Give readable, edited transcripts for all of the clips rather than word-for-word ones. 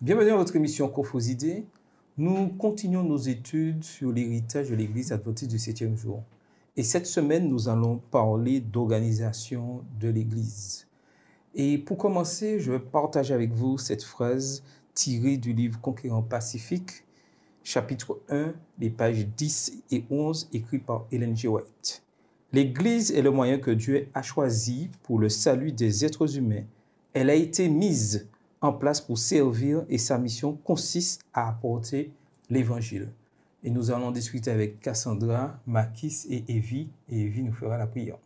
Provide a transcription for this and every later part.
Bienvenue à votre émission Cophosidées. Nous continuons nos études sur l'héritage de l'Église adventiste du 7e jour. Et cette semaine, nous allons parler d'organisation de l'Église. Et pour commencer, je vais partager avec vous cette phrase tirée du livre Conquérant Pacifique, chapitre 1, les pages 10 et 11, écrit par Ellen G. White. L'Église est le moyen que Dieu a choisi pour le salut des êtres humains. Elle a été mise en place pour servir et sa mission consiste à apporter l'Évangile. Et nous allons discuter avec Cassandra, Makis et Evie. Et Evie nous fera la prière.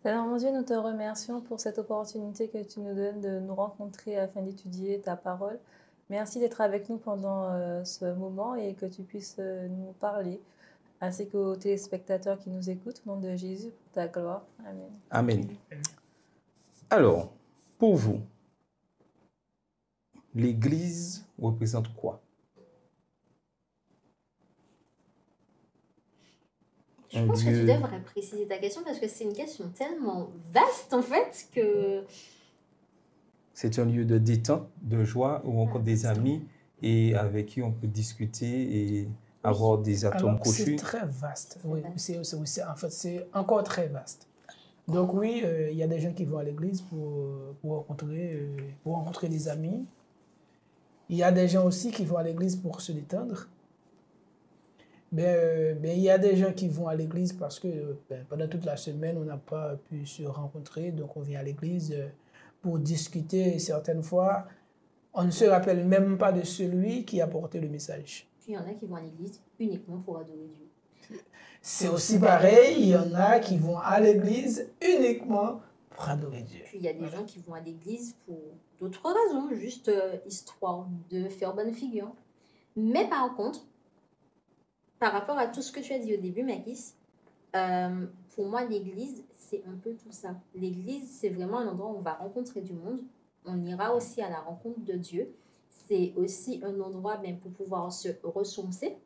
Seigneur mon Dieu, nous te remercions pour cette opportunité que tu nous donnes de nous rencontrer afin d'étudier ta parole. Merci d'être avec nous pendant ce moment et que tu puisses nous parler, ainsi qu'aux téléspectateurs qui nous écoutent, au nom de Jésus, pour ta gloire. Amen. Amen. Alors, pour vous, l'Église représente quoi? Je pense que tu devrais préciser ta question parce que c'est une question tellement vaste en fait que... C'est un lieu de détente, de joie, où on rencontre des amis et avec qui on peut discuter et avoir des atomes crochus. C'est très vaste, oui. En fait, c'est encore très vaste. Donc oui, il y a des gens qui vont à l'église pour rencontrer des amis. Il y a des gens aussi qui vont à l'église pour se détendre. Mais il y a des gens qui vont à l'église parce que pendant toute la semaine, on n'a pas pu se rencontrer. Donc on vient à l'église pour discuter. Et certaines fois, on ne se rappelle même pas de celui qui a porté le message. Puis il y en a qui vont à l'église uniquement pour adorer Dieu. C'est aussi pareil, il y en a qui vont à l'église uniquement pour adorer Dieu. Puis il y a des gens qui vont à l'église pour d'autres raisons, juste histoire de faire bonne figure. Mais par contre, par rapport à tout ce que tu as dit au début, Makis, pour moi, l'église, c'est un peu tout ça. L'église, c'est vraiment un endroit où on va rencontrer du monde. On ira aussi à la rencontre de Dieu. C'est aussi un endroit pour pouvoir se ressourcer.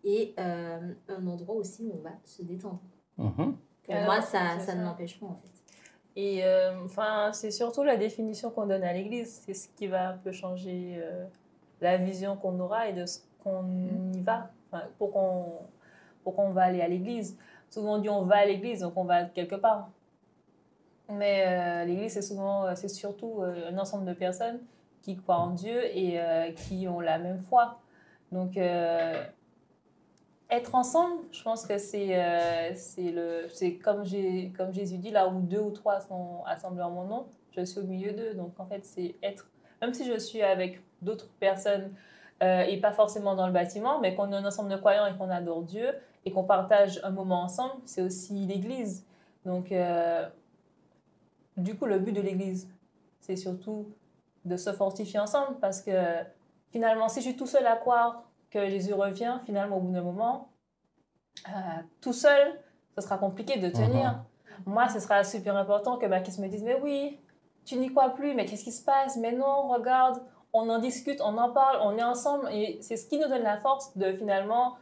Et un endroit aussi où on va se détendre. Pour moi, ça ne m'empêche pas, en fait. Et c'est surtout la définition qu'on donne à l'Église. C'est ce qui va un peu changer la vision qu'on aura et de ce qu'on y va, pour qu'on va aller à l'église. Souvent on dit on va à l'église, donc on va quelque part. Mais l'église, c'est surtout un ensemble de personnes qui croient en Dieu et qui ont la même foi. Donc être ensemble, je pense que c'est comme Jésus dit, là où 2 ou 3 sont assemblés en mon nom, je suis au milieu d'eux. Donc en fait, c'est être, même si je suis avec d'autres personnes et pas forcément dans le bâtiment, mais qu'on est un ensemble de croyants et qu'on adore Dieu et qu'on partage un moment ensemble, c'est aussi l'Église. Donc, du coup, le but de l'Église, c'est surtout de se fortifier ensemble parce que finalement, si je suis tout seul à croire que Jésus revient, finalement, au bout d'un moment, tout seul, ce sera compliqué de tenir. Moi, ce sera super important que Makis me dise « Mais oui, tu n'y crois plus, mais qu'est-ce qui se passe? Mais non, regarde !» On en discute, on en parle, on est ensemble et c'est ce qui nous donne la force de finalement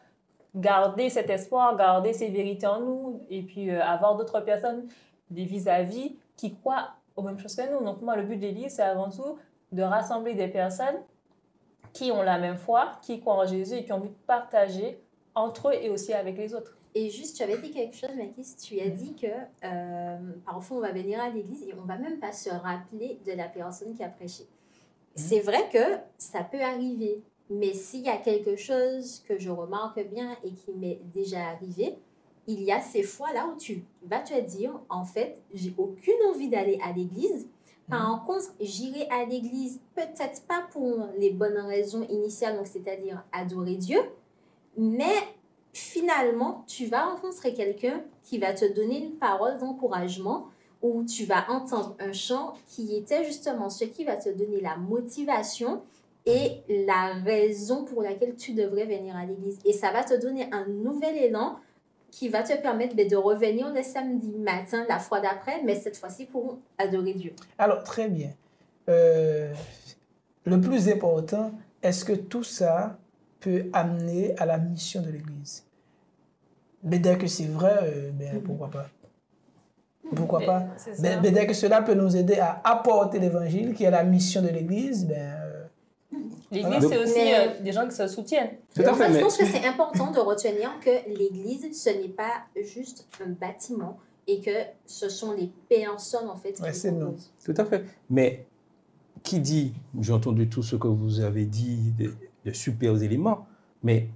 garder cet espoir, garder ces vérités en nous et puis avoir d'autres personnes, des vis-à-vis qui croient aux mêmes choses que nous. Donc moi, le but de l'Église, c'est avant tout de rassembler des personnes qui ont la même foi, qui croient en Jésus et qui ont envie de partager entre eux et aussi avec les autres. Et juste, tu avais dit quelque chose, Makis, tu as dit que parfois on va venir à l'église et on ne va même pas se rappeler de la personne qui a prêché. C'est vrai que ça peut arriver, mais s'il y a quelque chose que je remarque bien et qui m'est déjà arrivé, il y a ces fois-là où tu vas te dire, en fait, j'ai aucune envie d'aller à l'église. Par contre, j'irai à l'église peut-être pas pour les bonnes raisons initiales, donc c'est-à-dire adorer Dieu, mais finalement, tu vas rencontrer quelqu'un qui va te donner une parole d'encouragement où tu vas entendre un chant qui était justement ce qui va te donner la motivation et la raison pour laquelle tu devrais venir à l'église. Et ça va te donner un nouvel élan qui va te permettre de revenir le samedi matin, la fois d'après, mais cette fois-ci pour adorer Dieu. Alors, très bien. Le plus important, est-ce que tout ça peut amener à la mission de l'église? Mais dès que c'est vrai, pourquoi pas? Pourquoi pas? C'est ça. Ben, dès que cela peut nous aider à apporter l'évangile, qui est la mission de l'Église, L'Église, c'est aussi des gens qui se soutiennent. Tout à En fait, fait, je mais pense que c'est important de retenir que l'Église, ce n'est pas juste un bâtiment et que ce sont les personnes, en fait, qui c'est nous. composent. tout à fait. Mais qui dit, j'ai entendu tout ce que vous avez dit, de super éléments, mais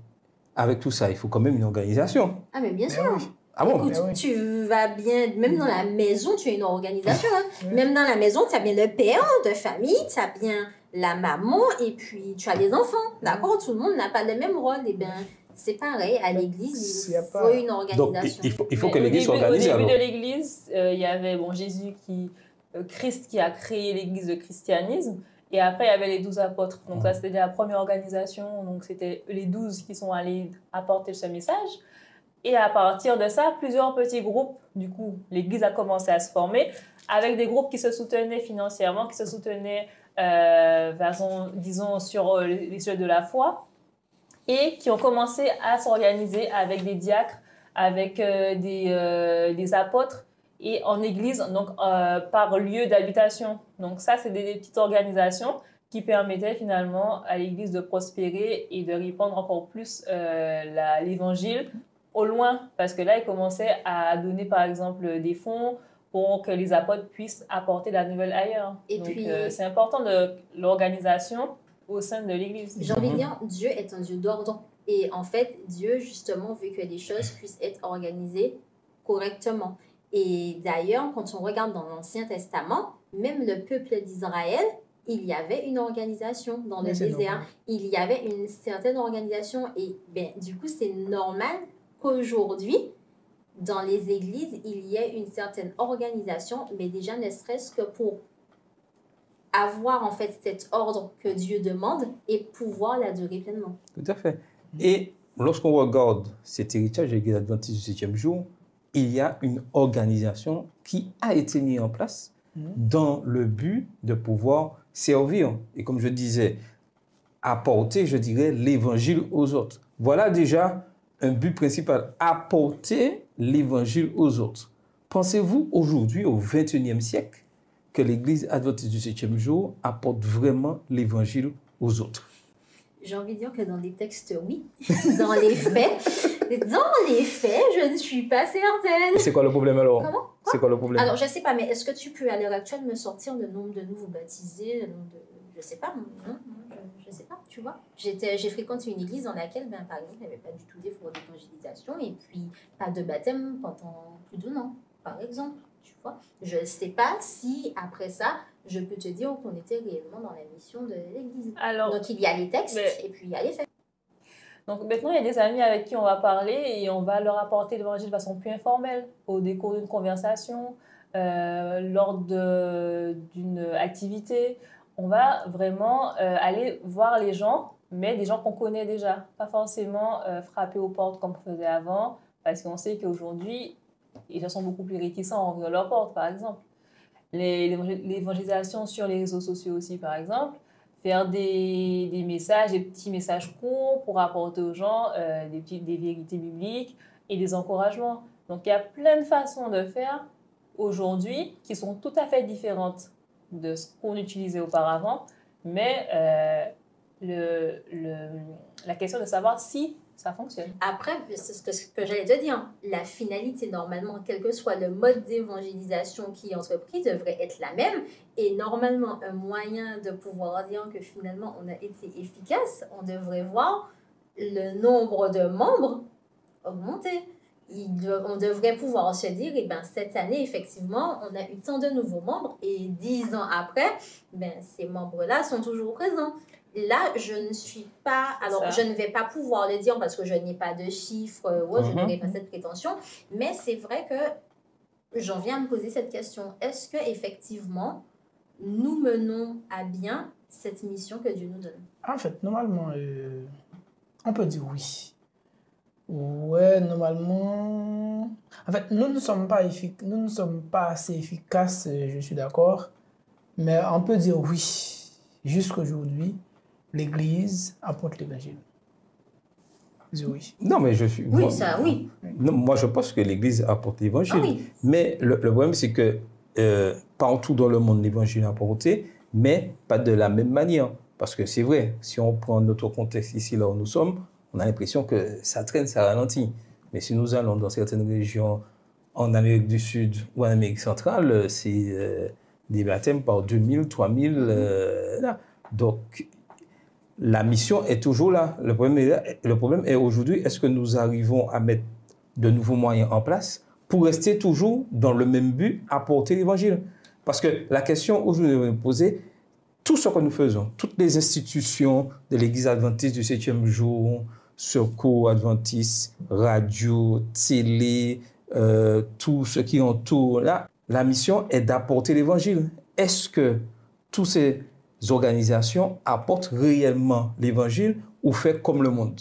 avec tout ça, il faut quand même une organisation. Ah, mais bien Ben sûr. oui. Ah bon? Écoute, Ben oui. tu vas bien, même dans la maison, tu as une organisation. Hein. Même dans la maison, tu as bien le père de famille, tu as bien la maman et puis tu as les enfants. D'accord? Tout le monde n'a pas le même rôle. Et bien, c'est pareil. À l'église, y a il faut pas- une Donc, organisation. il faut Mais que l'Église soit Au organisée. début alors. de l'Église, il y avait Jésus Christ qui a créé l'Église de christianisme. Et après, il y avait les 12 apôtres. Donc ça, c'était la première organisation. Donc c'était les 12 qui sont allés apporter ce message. Et à partir de ça, plusieurs petits groupes, du coup, l'Église a commencé à se former avec des groupes qui se soutenaient financièrement, qui se soutenaient, disons, sur les sujets de la foi et qui ont commencé à s'organiser avec des diacres, avec des apôtres et en église, donc par lieu d'habitation. Donc ça, c'est des petites organisations qui permettaient finalement à l'église de prospérer et de répandre encore plus l'évangile au loin. Parce que là, ils commençaient à donner, par exemple, des fonds pour que les apôtres puissent apporter la nouvelle ailleurs. Et donc, puis- c'est important de l'organisation au sein de l'église. J'ai envie de dire, Dieu est un Dieu d'ordre. Et en fait, Dieu, justement, veut que les choses puissent être organisées correctement. Et d'ailleurs, quand on regarde dans l'Ancien Testament, même le peuple d'Israël, il y avait une organisation dans le Oui, c'est désert. normal. Il y avait une certaine organisation. Et ben, du coup, c'est normal qu'aujourd'hui, dans les églises, il y ait une certaine organisation, mais déjà ne serait-ce que pour avoir en fait cet ordre que Dieu demande et pouvoir la durer pleinement. Tout à fait. Et lorsqu'on regarde cet héritage de l'Église adventiste du 7e jour, il y a une organisation qui a été mise en place dans le but de pouvoir servir. Et comme je disais, apporter, je dirais, l'évangile aux autres. Voilà déjà un but principal, apporter l'évangile aux autres. Pensez-vous aujourd'hui, au XXIe siècle, que l'Église adventiste du 7e jour apporte vraiment l'évangile aux autres? J'ai envie de dire que dans les textes, oui. Dans les faits, je ne suis pas certaine. C'est quoi le problème alors? Comment? C'est quoi le problème? Alors, je ne sais pas, mais est-ce que tu peux à l'heure actuelle me sortir le nombre de nouveaux baptisés, le nombre de... Je ne sais pas, non, je ne sais pas, tu vois. J'ai fréquenté une église dans laquelle, ben, par exemple, il n'y avait pas du tout d'effort d'évangélisation et puis pas de baptême pendant plus d'1 an, par exemple, tu vois. Je ne sais pas si, après ça, je peux te dire qu'on était réellement dans la mission de l'église. Alors, Donc, il y a les textes et puis il y a les faits. donc maintenant, il y a des amis avec qui on va parler et on va leur apporter l'évangile de façon plus informelle, au décours d'une conversation, lors d'une activité. On va vraiment aller voir les gens, mais des gens qu'on connaît déjà. Pas forcément frapper aux portes comme on faisait avant, parce qu'on sait qu'aujourd'hui, les gens sont beaucoup plus réticents à ouvrir leurs portes, par exemple. L'évangélisation sur les réseaux sociaux aussi, par exemple. Faire des messages, des petits messages courts pour apporter aux gens des vérités bibliques et des encouragements. Donc, il y a plein de façons de faire aujourd'hui qui sont tout à fait différentes de ce qu'on utilisait auparavant, mais la question de savoir si ça fonctionne. Après, c'est ce que j'allais te dire. La finalité, normalement, quel que soit le mode d'évangélisation qui est entrepris, devrait être la même. Et normalement, un moyen de pouvoir dire que finalement, on a été efficace, on devrait voir le nombre de membres augmenter. On devrait pouvoir se dire, eh ben, cette année, effectivement, on a eu tant de nouveaux membres et 10 ans après, ben, ces membres-là sont toujours présents. Là, je ne suis pas... Alors, je ne vais pas pouvoir le dire parce que je n'ai pas de chiffres, je n'aurai pas cette prétention, mais c'est vrai que j'en viens à me poser cette question. Est-ce qu'effectivement, nous menons à bien cette mission que Dieu nous donne? En fait, normalement, on peut dire oui. Ouais, normalement... En fait, nous ne sommes pas assez efficaces, je suis d'accord, mais on peut dire oui. Jusqu'aujourd'hui, l'Église apporte l'Évangile. oui. Non, mais je suis... Oui, ça, oui. Non, moi, je pense que l'Église apporte l'Évangile. Ah oui. Mais le problème, c'est que partout dans le monde, l'Évangile est apporté, mais pas de la même manière. Parce que c'est vrai, si on prend notre contexte ici, là où nous sommes, on a l'impression que ça traîne, ça ralentit. Mais si nous allons dans certaines régions, en Amérique du Sud ou en Amérique centrale, c'est des baptêmes par 2000, 3000. Là. Donc, la mission est toujours là. Le problème est aujourd'hui, est-ce que nous arrivons à mettre de nouveaux moyens en place pour rester toujours dans le même but, apporter l'Évangile? Parce que la question aujourd'hui nous poser, tout ce que nous faisons, toutes les institutions de l'Église adventiste du 7e jour, Secours adventiste, radio, télé, tout ce qui entoure là, la mission est d'apporter l'Évangile. Est-ce que toutes ces organisations apportent réellement l'Évangile ou fait comme le monde?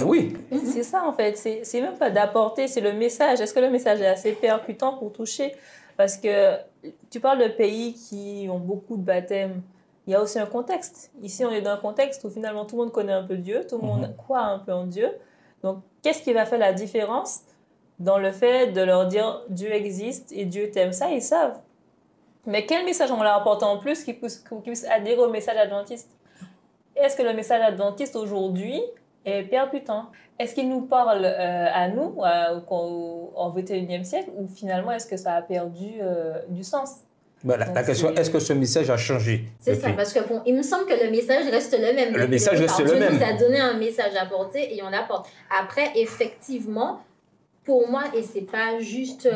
Oui. C'est ça en fait, c'est même pas d'apporter, c'est le message. Est-ce que le message est assez percutant pour toucher? Parce que tu parles de pays qui ont beaucoup de baptêmes. Il y a aussi un contexte. Ici, on est dans un contexte où finalement tout le monde connaît un peu Dieu, tout le monde croit un peu en Dieu. Donc, qu'est-ce qui va faire la différence dans le fait de leur dire Dieu existe et Dieu t'aime? Ça, ils savent. Mais quel message on leur apporte en plus qui puisse adhérer au message adventiste? Est-ce que le message adventiste aujourd'hui est percutant? Est-ce qu'il nous parle à nous au XXIe siècle ou finalement est-ce que ça a perdu du sens? La question, est-ce que ce message a changé? C'est ça, parce que bon, il me semble que le message reste le même. Le message reste le même. Dieu nous a donné un message à porter et on l'apporte. Après, effectivement, pour moi, et c'est pas juste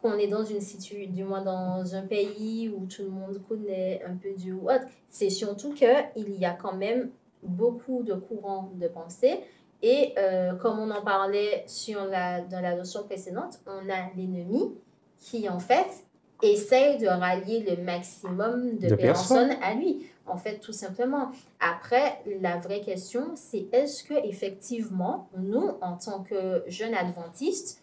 qu'on est dans une situation, du moins dans un pays où tout le monde connaît un peu Dieu ou autre, c'est surtout qu'il y a quand même beaucoup de courants de pensée. Et comme on en parlait dans la notion précédente, on a l'ennemi qui, en fait, essaye de rallier le maximum de personnes à lui. En fait, tout simplement. Après, la vraie question, c'est est-ce qu'effectivement, nous, en tant que jeunes adventistes,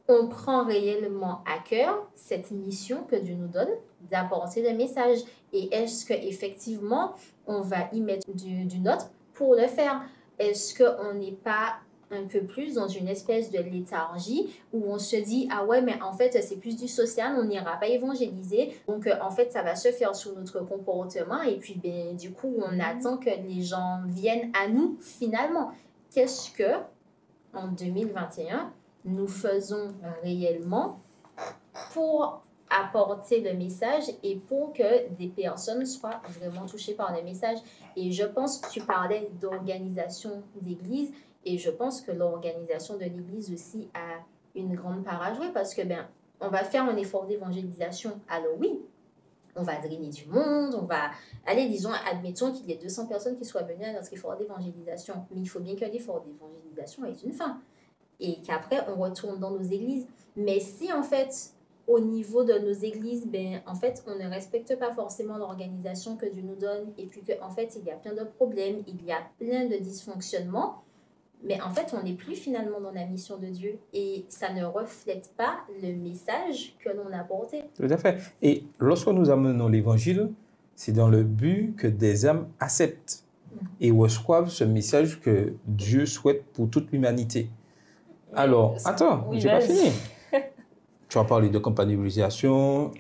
on prend réellement à cœur cette mission que Dieu nous donne d'apporter le message? Et est-ce qu'effectivement, on va y mettre du nôtre pour le faire? Est-ce qu'on n'est pas un peu plus dans une espèce de léthargie où on se dit « Ah ouais, mais en fait, c'est plus du social, on n'ira pas évangéliser. Donc, en fait, ça va se faire sous notre comportement. Et puis, ben, du coup, on attend que les gens viennent à nous, finalement. » Qu'est-ce que, en 2021, nous faisons réellement pour apporter le message et pour que des personnes soient vraiment touchées par le message? Et je pense que tu parlais d'organisation d'église. Et je pense que l'organisation de l'Église aussi a une grande part à jouer parce que, on va faire un effort d'évangélisation. Alors oui, on va drainer du monde, on va aller, disons, admettons qu'il y ait 200 personnes qui soient venues à notre effort d'évangélisation. Mais il faut bien que l'effort d'évangélisation ait une fin. Et qu'après, on retourne dans nos églises. Mais si, en fait, au niveau de nos églises, en fait, on ne respecte pas forcément l'organisation que Dieu nous donne et puis qu'en fait, il y a plein de problèmes, il y a plein de dysfonctionnements, mais en fait, on n'est plus finalement dans la mission de Dieu et ça ne reflète pas le message que l'on a porté. Tout à fait. Et lorsque nous amenons l'Évangile, c'est dans le but que des âmes acceptent et reçoivent ce message que Dieu souhaite pour toute l'humanité. Alors, attends, j'ai pas fini. Tu as parlé de campagne d'évangélisation,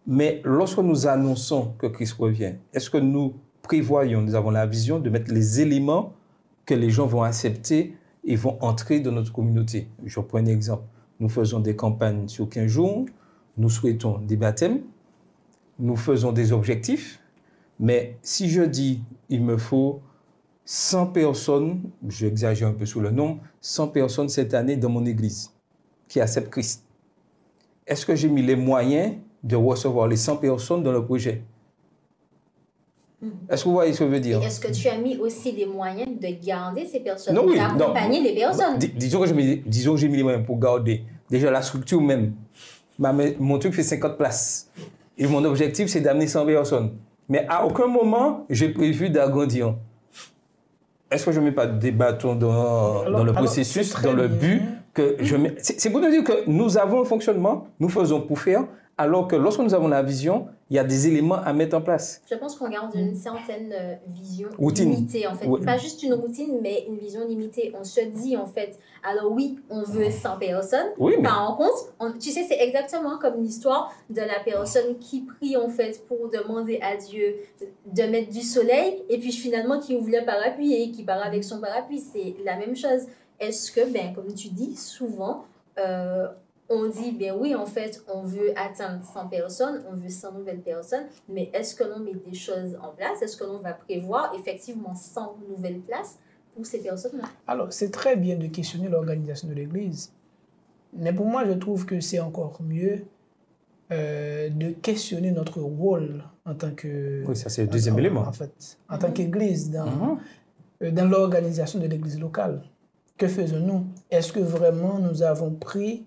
mais lorsque nous annonçons que Christ revient, est-ce que nous prévoyons, nous avons la vision de mettre les éléments que les gens vont accepter et vont entrer dans notre communauté? Je prends un exemple. Nous faisons des campagnes sur 15 jours, nous souhaitons des baptêmes, nous faisons des objectifs, mais si je dis il me faut 100 personnes, j'exagère un peu sur le nombre, 100 personnes cette année dans mon église qui acceptent Christ, est-ce que j'ai mis les moyens de recevoir les 100 personnes dans le projet? Est-ce que vous voyez ce que je veux dire? Et est-ce que tu as mis aussi les moyens de garder ces personnes, d'accompagner les personnes? Disons que j'ai mis les moyens pour garder. Déjà, la structure même. Mon truc fait 50 places. Et mon objectif, c'est d'amener 100 personnes. Mais à aucun moment, j'ai prévu d'agrandir. Est-ce que je ne mets pas des bâtons dans le processus, dans le but que c'est pour nous dire que nous avons un fonctionnement, nous faisons pour faire, alors que lorsque nous avons la vision, il y a des éléments à mettre en place. Je pense qu'on garde une certaine vision Routine. limitée, en fait. Ouais. Pas juste une routine, mais une vision limitée. On se dit, en fait, alors oui, on veut 100 personnes. Oui, mais Par contre, tu sais, c'est exactement comme l'histoire de la personne qui prie, en fait, pour demander à Dieu de mettre du soleil, et puis finalement, qui ouvre le parapluie et qui part avec son parapluie. C'est la même chose. Est-ce que, ben, comme tu dis, souvent, on dit, ben oui, en fait, on veut atteindre 100 personnes, on veut 100 nouvelles personnes, mais est-ce que l'on met des choses en place? Est-ce que l'on va prévoir effectivement 100 nouvelles places pour ces personnes-là? Alors, c'est très bien de questionner l'organisation de l'Église, mais pour moi, je trouve que c'est encore mieux de questionner notre rôle en tant que... oui, ça c'est le deuxième élément. En fait, en tant qu'Église, dans l'organisation de l'Église locale. Que faisons-nous? Est-ce que vraiment nous avons pris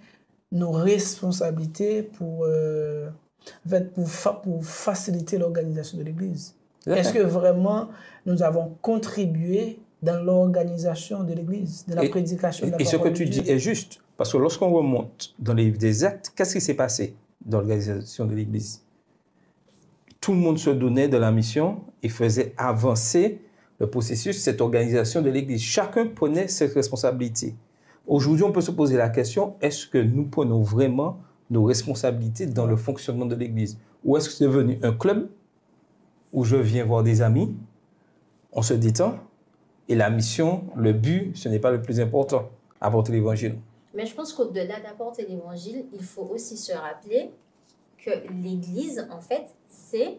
nos responsabilités pour faciliter l'organisation de l'Église? Est-ce que vraiment nous avons contribué dans l'organisation de l'Église, de la prédication de la parole de Dieu? Et ce que tu dis est juste, parce que lorsqu'on remonte dans les livres des Actes, qu'est-ce qui s'est passé dans l'organisation de l'Église? Tout le monde se donnait de la mission et faisait avancer le processus, cette organisation de l'Église. Chacun prenait ses responsabilités. Aujourd'hui, on peut se poser la question, est-ce que nous prenons vraiment nos responsabilités dans le fonctionnement de l'Église? Ou est-ce que c'est devenu un club où je viens voir des amis, on se détend, et la mission, le but, ce n'est pas le plus important, apporter l'Évangile. Mais je pense qu'au-delà d'apporter l'Évangile, il faut aussi se rappeler que l'Église, en fait, c'est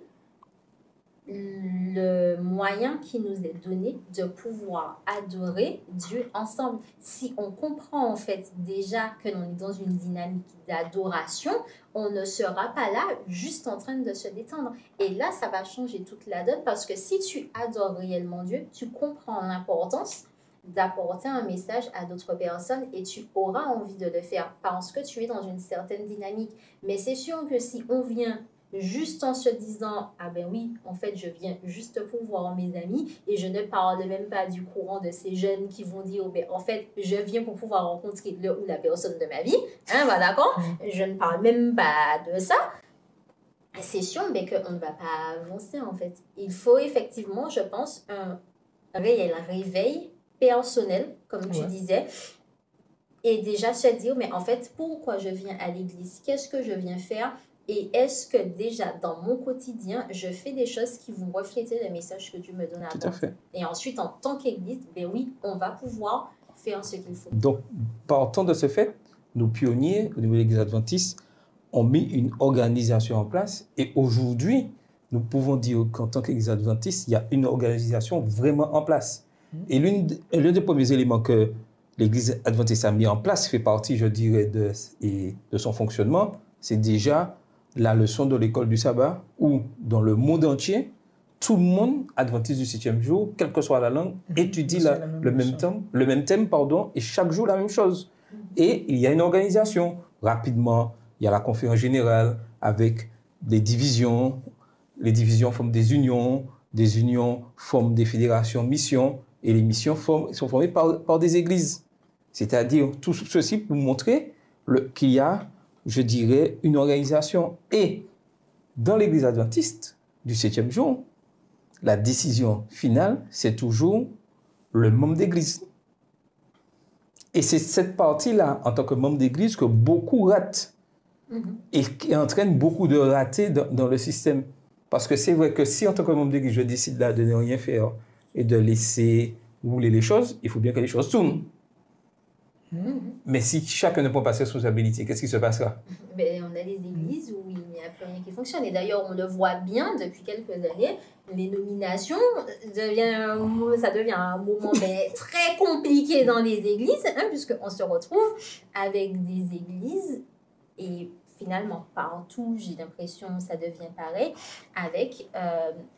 le moyen qui nous est donné de pouvoir adorer Dieu ensemble. Si on comprend en fait déjà que l'on est dans une dynamique d'adoration, on ne sera pas là juste en train de se détendre. Et là, ça va changer toute la donne parce que si tu adores réellement Dieu, tu comprends l'importance d'apporter un message à d'autres personnes et tu auras envie de le faire parce que tu es dans une certaine dynamique. Mais c'est sûr que si on vient juste en se disant « Ah ben oui, en fait, je viens juste pour voir mes amis et je ne parle même pas du courant de ces jeunes qui vont dire « En fait, je viens pour pouvoir rencontrer le ou la personne de ma vie. » Voilà, d'accord? Je ne parle même pas de ça. C'est sûr mais qu'on ne va pas avancer, en fait. Il faut effectivement, je pense, un réel réveil personnel, comme tu disais, et déjà se dire « Mais en fait, pourquoi je viens à l'église? Qu'est-ce que je viens faire? » Et est-ce que déjà, dans mon quotidien, je fais des choses qui vont refléter le message que Dieu me donne à Tout à fait. Et ensuite, en tant qu'Église, ben oui, on va pouvoir faire ce qu'il faut. Donc, partant de ce fait, nos pionniers, au niveau de l'Église adventiste, ont mis une organisation en place. Et aujourd'hui, nous pouvons dire qu'en tant qu'Église adventiste, il y a une organisation vraiment en place. Et l'un des premiers éléments que l'Église adventiste a mis en place, fait partie, je dirais, de son fonctionnement, c'est déjà la leçon de l'école du sabbat, où dans le monde entier, tout le monde, adventiste du 7e jour, quelle que soit la langue, étudie le même thème, et chaque jour la même chose. Et il y a une organisation. Rapidement, il y a la conférence générale avec des divisions. Les divisions forment des unions forment des fédérations missions, et les missions sont formées par des églises. C'est-à-dire, tout ceci pour montrer qu'il y a, je dirais, une organisation. Et dans l'Église adventiste du 7e jour, la décision finale, c'est toujours le membre d'Église. Et c'est cette partie-là, en tant que membre d'Église, que beaucoup ratent et qui entraîne beaucoup de ratés dans le système. Parce que c'est vrai que si, en tant que membre d'Église, je décide là de ne rien faire et de laisser rouler les choses, il faut bien que les choses tournent. Mais si chacun ne prend pas ses responsabilités, qu'est-ce qui se passera? Ben, on a des églises où il n'y a plus rien qui fonctionne. Et d'ailleurs, on le voit bien depuis quelques années, les nominations, ça devient un moment très compliqué dans les églises, puisqu'on se retrouve avec des églises et finalement, partout, j'ai l'impression que ça devient pareil, avec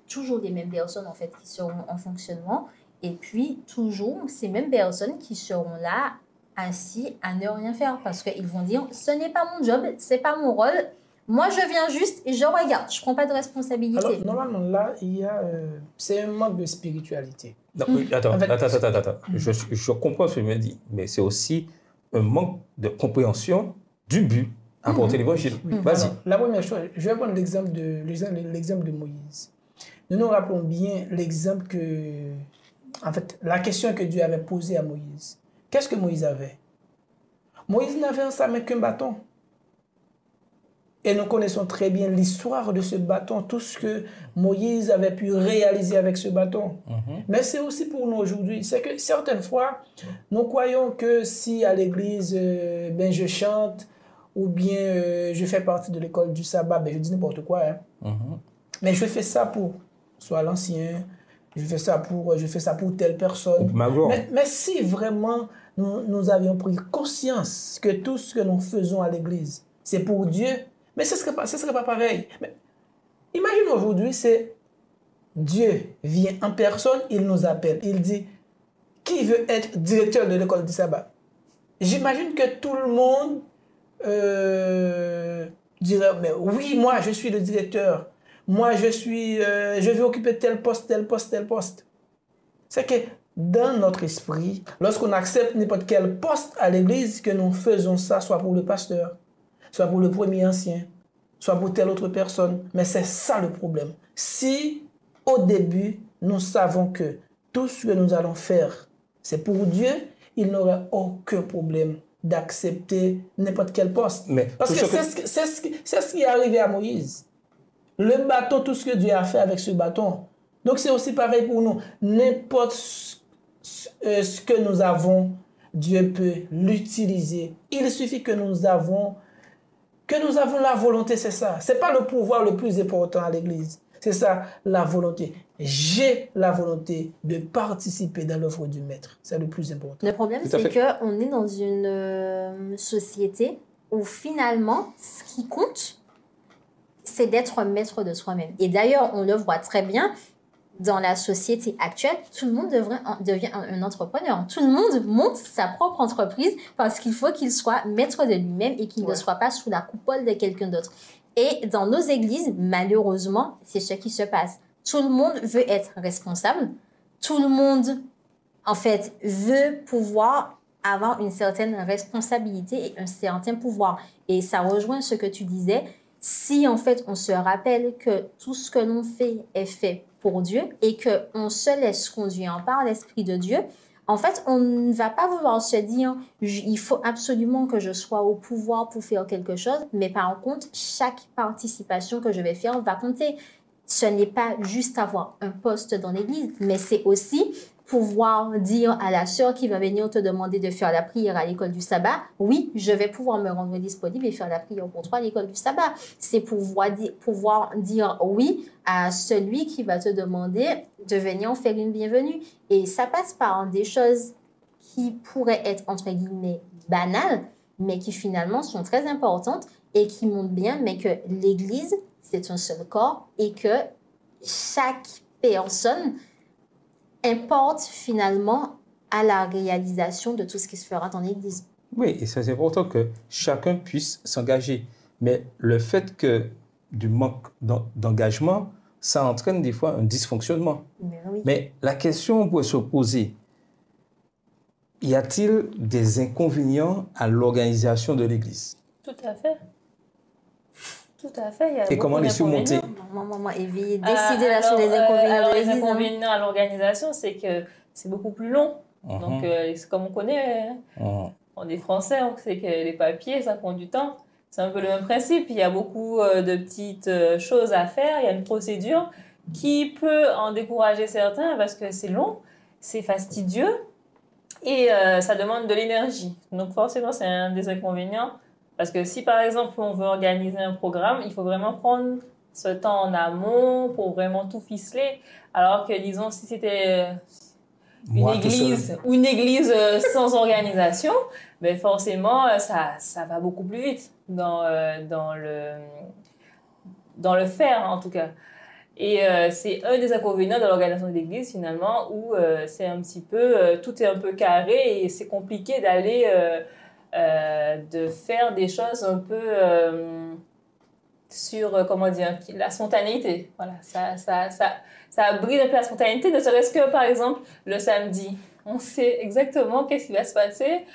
toujours les mêmes personnes en fait, qui seront en fonctionnement et puis toujours ces mêmes personnes qui seront là assis à ne rien faire parce qu'ils vont dire ce n'est pas mon job, c'est pas mon rôle, moi je viens juste et je regarde, je prends pas de responsabilité. Alors normalement là il y a c'est un manque de spiritualité. Non, oui, attends. Je comprends ce que tu me dis, mais c'est aussi un manque de compréhension du but à porter l'évangile. Vas-y. Alors, la première chose, je vais prendre l'exemple de Moïse. Nous nous rappelons bien l'exemple en fait, la question que Dieu avait posée à Moïse. Qu'est-ce que Moïse avait? Moïse n'avait en sa main qu'un bâton. Et nous connaissons très bien l'histoire de ce bâton, tout ce que Moïse avait pu réaliser avec ce bâton. Mais c'est aussi pour nous aujourd'hui. C'est que certaines fois, nous croyons que si à l'église, je chante, ou bien je fais partie de l'école du sabbat, je dis n'importe quoi. Mais je fais ça pour soit l'ancien, je fais ça pour telle personne. Mais si vraiment nous avions pris conscience que tout ce que nous faisons à l'église, c'est pour Dieu, mais ce serait pas pareil. Mais imagine aujourd'hui, c'est Dieu vient en personne, il nous appelle. Il dit, qui veut être directeur de l'école du sabbat? J'imagine que tout le monde dirait, mais oui, moi, je suis le directeur. Moi, je vais occuper tel poste, tel poste, tel poste. C'est que dans notre esprit, lorsqu'on accepte n'importe quel poste à l'église, que nous faisons ça, soit pour le pasteur, soit pour le premier ancien, soit pour telle autre personne. Mais c'est ça le problème. Si, au début, nous savons que tout ce que nous allons faire, c'est pour Dieu, il n'aurait aucun problème d'accepter n'importe quel poste. Parce que c'est ce qui est arrivé à Moïse. Le bâton, tout ce que Dieu a fait avec ce bâton. Donc c'est aussi pareil pour nous. N'importe ce que nous avons, Dieu peut l'utiliser. Il suffit que nous avons la volonté, c'est ça. C'est pas le pouvoir le plus important à l'église. C'est ça, la volonté. J'ai la volonté de participer dans l'œuvre du Maître. C'est le plus important. Le problème, c'est qu'on est dans une société où finalement, ce qui compte, c'est d'être maître de soi-même. Et d'ailleurs, on le voit très bien dans la société actuelle, tout le monde devient un entrepreneur. Tout le monde monte sa propre entreprise parce qu'il faut qu'il soit maître de lui-même et qu'il ne soit pas sous la coupole de quelqu'un d'autre. Et dans nos églises, malheureusement, c'est ce qui se passe. Tout le monde veut être responsable. Tout le monde, en fait, veut pouvoir avoir une certaine responsabilité et un certain pouvoir. Et ça rejoint ce que tu disais. Si, en fait, on se rappelle que tout ce que l'on fait est fait pour Dieu et qu'on se laisse conduire par l'Esprit de Dieu, en fait, on ne va pas vouloir se dire « il faut absolument que je sois au pouvoir pour faire quelque chose », mais par contre, chaque participation que je vais faire va compter. Ce n'est pas juste avoir un poste dans l'église, mais c'est aussi pouvoir dire à la sœur qui va venir te demander de faire la prière à l'école du sabbat, oui, je vais pouvoir me rendre disponible et faire la prière pour toi à l'école du sabbat. C'est pouvoir dire oui à celui qui va te demander de venir faire une bienvenue. Et ça passe par des choses qui pourraient être, entre guillemets, banales, mais qui finalement sont très importantes et qui montrent bien, mais que l'Église, c'est un seul corps et que chaque personne importe finalement à la réalisation de tout ce qui se fera dans l'Église. Oui, et c'est important que chacun puisse s'engager. Mais le fait que du manque d'engagement, ça entraîne des fois un dysfonctionnement. Mais la question pourrait se poser, y a-t-il des inconvénients à l'organisation de l'Église? Tout à fait. Tout à fait. Et comment les surmonter? Décider là sur les inconvénients de l'Église. Les inconvénients à l'organisation, c'est que c'est beaucoup plus long. Donc, c'est comme on connaît, on est français, on sait que les papiers, ça prend du temps. C'est un peu le même principe. Il y a beaucoup de petites choses à faire. Il y a une procédure qui peut en décourager certains parce que c'est long, c'est fastidieux et ça demande de l'énergie. Donc, forcément, c'est un des inconvénients. Parce que si, par exemple, on veut organiser un programme, il faut vraiment prendre ce temps en amont pour vraiment tout ficeler. Alors que, disons, si c'était une église sans organisation, ben forcément, ça va beaucoup plus vite dans le faire, en tout cas. Et c'est un des inconvénients de l'organisation de l'église, finalement, où c'est un petit peu, tout est un peu carré et c'est compliqué d'aller... de faire des choses un peu sur, comment dire, la spontanéité. Voilà, ça brise un peu la spontanéité, ne serait-ce que, par exemple, le samedi. On sait exactement qu'est-ce qui va se passer,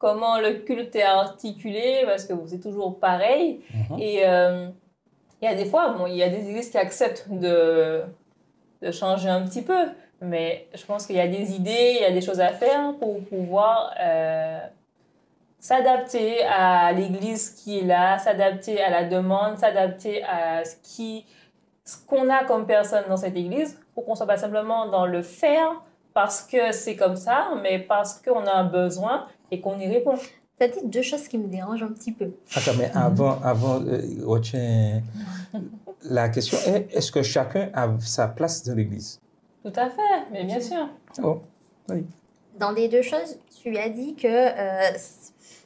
comment le culte est articulé, parce que c'est toujours pareil. Et il y a des fois, bon, il y a des églises qui acceptent de changer un petit peu, mais je pense qu'il y a des idées, il y a des choses à faire pour pouvoir s'adapter à l'église qui est là, s'adapter à la demande, s'adapter à ce qu'on a comme personne dans cette église, pour qu'on ne soit pas simplement dans le faire parce que c'est comme ça, mais parce qu'on a un besoin et qu'on y répond. Tu as dit deux choses qui me dérangent un petit peu. Attends, mais avant retiens la question est-ce que chacun a sa place dans l'église? Tout à fait, mais bien sûr. Oh, oui. Dans les deux choses, tu as dit que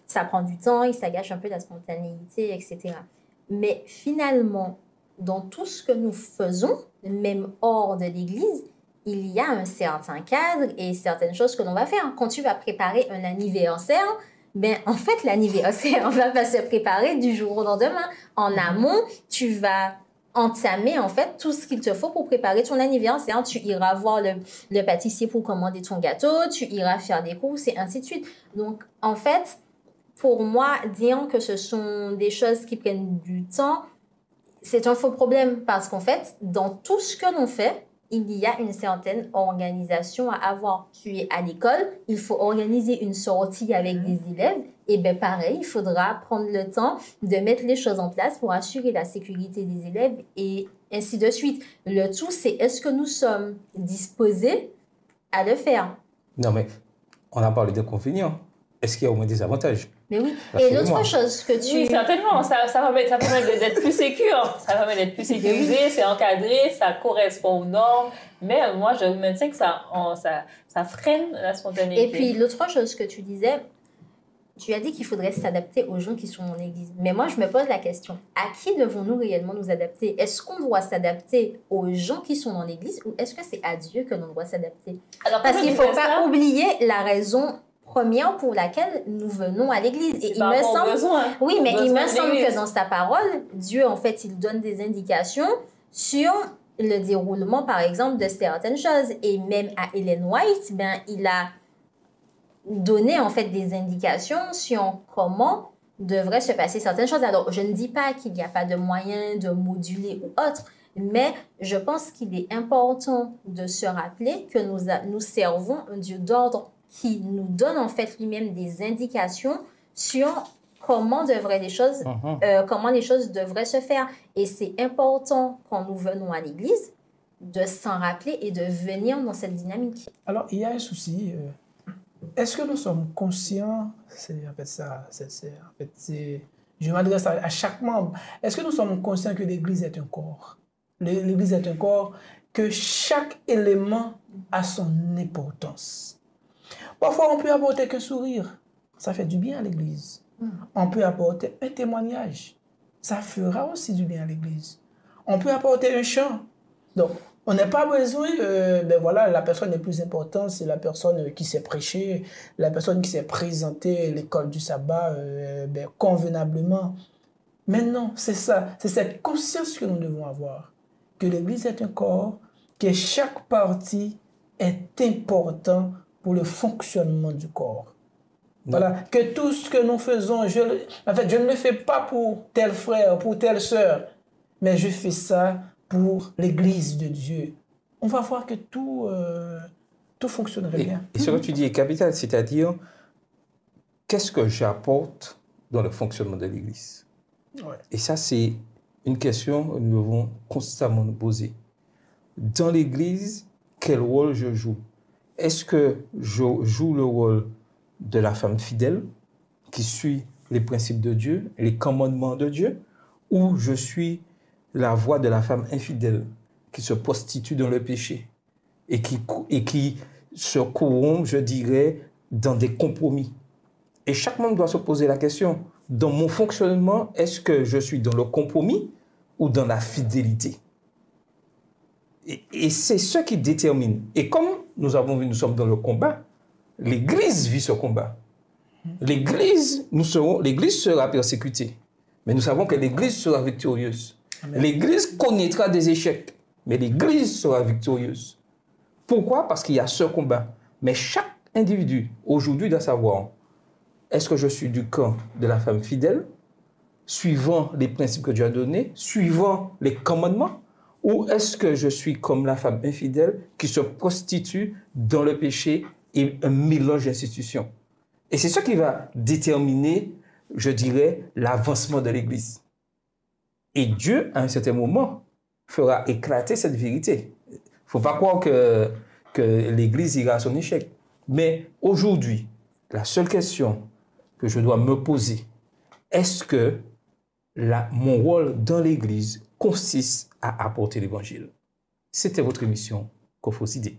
ça prend du temps, il s'agage un peu de la spontanéité, etc. Mais finalement, dans tout ce que nous faisons, même hors de l'église, il y a un certain cadre et certaines choses que l'on va faire. Quand tu vas préparer un anniversaire, ben, en fait, l'anniversaire ne va pas se préparer du jour au lendemain. En amont, tu vas entamer, en fait, tout ce qu'il te faut pour préparer ton anniversaire. Tu iras voir le pâtissier pour commander ton gâteau, tu iras faire des courses et ainsi de suite. Donc, en fait, pour moi, dire que ce sont des choses qui prennent du temps, c'est un faux problème parce qu'en fait, dans tout ce que l'on fait, il y a une certaine organisation à avoir. Tu es à l'école, il faut organiser une sortie avec des élèves. Et bien pareil, il faudra prendre le temps de mettre les choses en place pour assurer la sécurité des élèves et ainsi de suite. Le tout, c'est est-ce que nous sommes disposés à le faire? Non, mais on a parlé d'inconvénients. Est-ce qu'il y a au moins des avantages? Mais oui. Et l'autre chose que tu... Oui, certainement. Ça permet d'être plus sécure. Ça permet d'être plus sécurisé, c'est encadré, ça correspond aux normes. Mais moi, je maintiens que ça freine la spontanéité. Et puis, l'autre chose que tu disais, tu as dit qu'il faudrait s'adapter aux gens qui sont en église. Mais moi, je me pose la question, à qui devons-nous réellement nous adapter? Est-ce qu'on doit s'adapter aux gens qui sont dans l'église ou est-ce que c'est à Dieu que l'on doit s'adapter? Parce qu'il ne faut pas oublier la raison première pour laquelle nous venons à l'église. Et il me semble, oui, mais il me semble que dans sa parole, Dieu, en fait, il donne des indications sur le déroulement, par exemple, de certaines choses. Et même à Ellen White, ben, il a donné, en fait, des indications sur comment devraient se passer certaines choses. Alors, je ne dis pas qu'il n'y a pas de moyen de moduler ou autre, mais je pense qu'il est important de se rappeler que nous servons un Dieu d'ordre qui nous donne en fait lui-même des indications sur comment comment les choses devraient se faire. Et c'est important quand nous venons à l'église de s'en rappeler et de venir dans cette dynamique. Alors, il y a un souci. Est-ce que nous sommes conscients, je m'adresse à chaque membre, est-ce que nous sommes conscients que l'église est un corps? L'église est un corps, que chaque élément a son importance. Parfois, on peut apporter qu'un sourire. Ça fait du bien à l'église. On peut apporter un témoignage. Ça fera aussi du bien à l'église. On peut apporter un chant. Donc, on n'a pas besoin, la personne est plus importante, c'est la personne qui s'est prêchée, la personne qui s'est présentée à l'école du sabbat convenablement. Mais non, c'est ça. C'est cette conscience que nous devons avoir. Que l'église est un corps, que chaque partie est importante pour le fonctionnement du corps. Voilà, que tout ce que nous faisons, je ne le fais pas pour tel frère, pour telle sœur, mais je fais ça pour l'Église de Dieu. On va voir que tout fonctionnerait bien. Et ce que tu dis est capital, c'est-à-dire, qu'est-ce que j'apporte dans le fonctionnement de l'Église? Ouais. Et ça, c'est une question que nous devons constamment nous poser. Dans l'Église, quel rôle je joue? Est-ce que je joue le rôle de la femme fidèle qui suit les principes de Dieu, les commandements de Dieu, ou je suis la voix de la femme infidèle qui se prostitue dans le péché et qui se corrompt, je dirais, dans des compromis? Et chaque membre doit se poser la question, dans mon fonctionnement, est-ce que je suis dans le compromis ou dans la fidélité? Et c'est ce qui détermine. Et comme nous avons vu, nous sommes dans le combat, l'Église vit ce combat. L'Église sera persécutée. Mais nous savons que l'Église sera victorieuse. Amen. L'Église connaîtra des échecs. Mais l'Église sera victorieuse. Pourquoi? Parce qu'il y a ce combat. Mais chaque individu, aujourd'hui, doit savoir est-ce que je suis du camp de la femme fidèle, suivant les principes que Dieu a donnés, suivant les commandements, ou est-ce que je suis comme la femme infidèle qui se prostitue dans le péché et un mélange d'institutions? Et c'est ça qui va déterminer, je dirais, l'avancement de l'Église. Et Dieu, à un certain moment, fera éclater cette vérité. Il ne faut pas croire que l'Église ira à son échec. Mais aujourd'hui, la seule question que je dois me poser, est-ce que mon rôle dans l'Église consiste à apporter l'Évangile? C'était votre émission Cophos Idées.